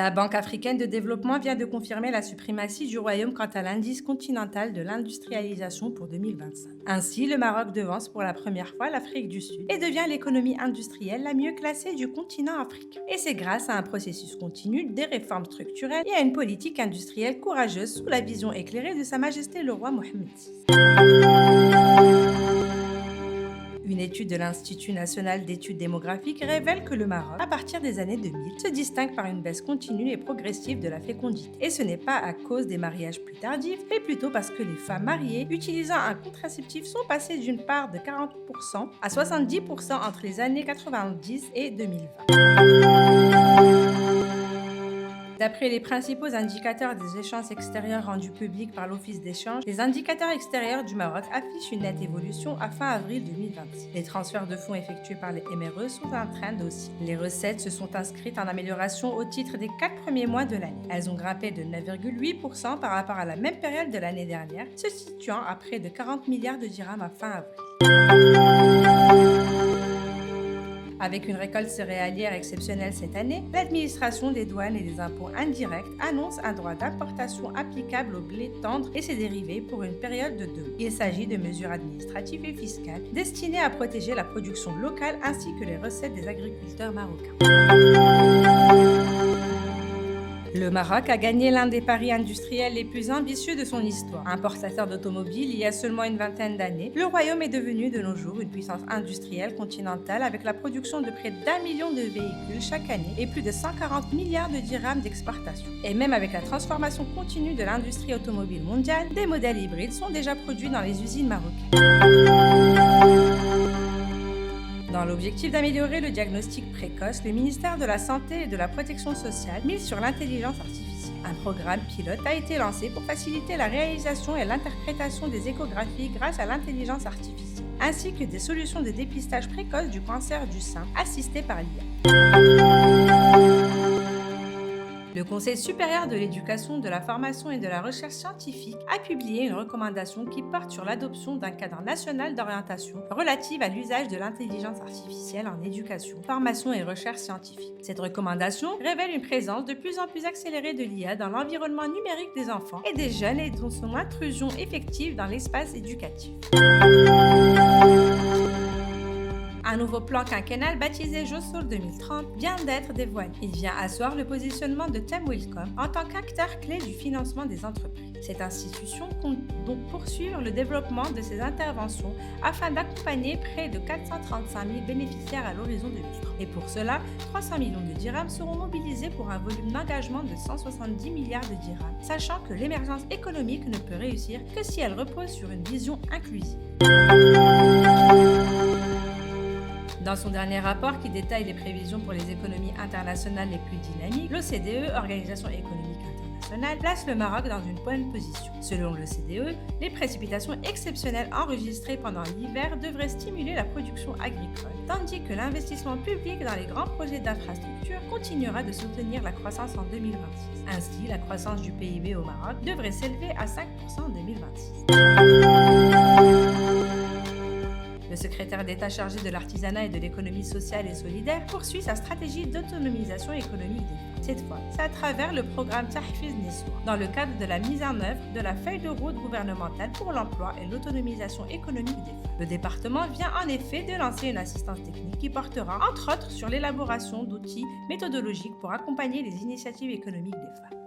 La Banque africaine de développement vient de confirmer la suprématie du Royaume quant à l'indice continental de l'industrialisation pour 2025. Ainsi, le Maroc devance pour la première fois l'Afrique du Sud et devient l'économie industrielle la mieux classée du continent africain. Et c'est grâce à un processus continu, des réformes structurelles et à une politique industrielle courageuse sous la vision éclairée de Sa Majesté le roi Mohammed VI. Une étude de l'Institut national d'études démographiques révèle que le Maroc, à partir des années 2000, se distingue par une baisse continue et progressive de la fécondité. Et ce n'est pas à cause des mariages plus tardifs, mais plutôt parce que les femmes mariées utilisant un contraceptif sont passées d'une part de 40% à 70% entre les années 90 et 2020. D'après les principaux indicateurs des échanges extérieurs rendus publics par l'Office d'échange, les indicateurs extérieurs du Maroc affichent une nette évolution à fin avril 2026. Les transferts de fonds effectués par les MRE sont en train d'osciller. Les recettes se sont inscrites en amélioration au titre des 4 premiers mois de l'année. Elles ont grimpé de 9,8% par rapport à la même période de l'année dernière, se situant à près de 40 milliards de dirhams à fin avril. Avec une récolte céréalière exceptionnelle cette année, l'administration des douanes et des impôts indirects annonce un droit d'importation applicable au blé tendre et ses dérivés pour une période de 2 mois. Il s'agit de mesures administratives et fiscales destinées à protéger la production locale ainsi que les recettes des agriculteurs marocains. Le Maroc a gagné l'un des paris industriels les plus ambitieux de son histoire. Importateur d'automobiles il y a seulement une vingtaine d'années, le Royaume est devenu de nos jours une puissance industrielle continentale avec la production de près d'1 million de véhicules chaque année et plus de 140 milliards de dirhams d'exportation. Et même avec la transformation continue de l'industrie automobile mondiale, des modèles hybrides sont déjà produits dans les usines marocaines. Dans l'objectif d'améliorer le diagnostic précoce, le ministère de la Santé et de la Protection sociale mise sur l'intelligence artificielle. Un programme pilote a été lancé pour faciliter la réalisation et l'interprétation des échographies grâce à l'intelligence artificielle, ainsi que des solutions de dépistage précoce du cancer du sein assistées par l'IA. Le Conseil supérieur de l'éducation, de la formation et de la recherche scientifique a publié une recommandation qui porte sur l'adoption d'un cadre national d'orientation relative à l'usage de l'intelligence artificielle en éducation, formation et recherche scientifique. Cette recommandation révèle une présence de plus en plus accélérée de l'IA dans l'environnement numérique des enfants et des jeunes et dont son intrusion effective dans l'espace éducatif. Un nouveau plan quinquennal baptisé JOSOL 2030 vient d'être dévoilé. Il vient asseoir le positionnement de TEMWILCOM en tant qu'acteur clé du financement des entreprises. Cette institution compte donc poursuivre le développement de ses interventions afin d'accompagner près de 435 000 bénéficiaires à l'horizon 2030. Et pour cela, 300 millions de dirhams seront mobilisés pour un volume d'engagement de 170 milliards de dirhams, sachant que l'émergence économique ne peut réussir que si elle repose sur une vision inclusive. Dans son dernier rapport qui détaille les prévisions pour les économies internationales les plus dynamiques, l'OCDE, Organisation économique internationale, place le Maroc dans une bonne position. Selon l'OCDE, les précipitations exceptionnelles enregistrées pendant l'hiver devraient stimuler la production agricole, tandis que l'investissement public dans les grands projets d'infrastructure continuera de soutenir la croissance en 2026. Ainsi, la croissance du PIB au Maroc devrait s'élever à 5% en 2026. Le secrétaire d'État chargé de l'artisanat et de l'économie sociale et solidaire poursuit sa stratégie d'autonomisation économique des femmes. Cette fois, c'est à travers le programme Tahfiz Niswa, dans le cadre de la mise en œuvre de la feuille de route gouvernementale pour l'emploi et l'autonomisation économique des femmes. Le département vient en effet de lancer une assistance technique qui portera entre autres sur l'élaboration d'outils méthodologiques pour accompagner les initiatives économiques des femmes.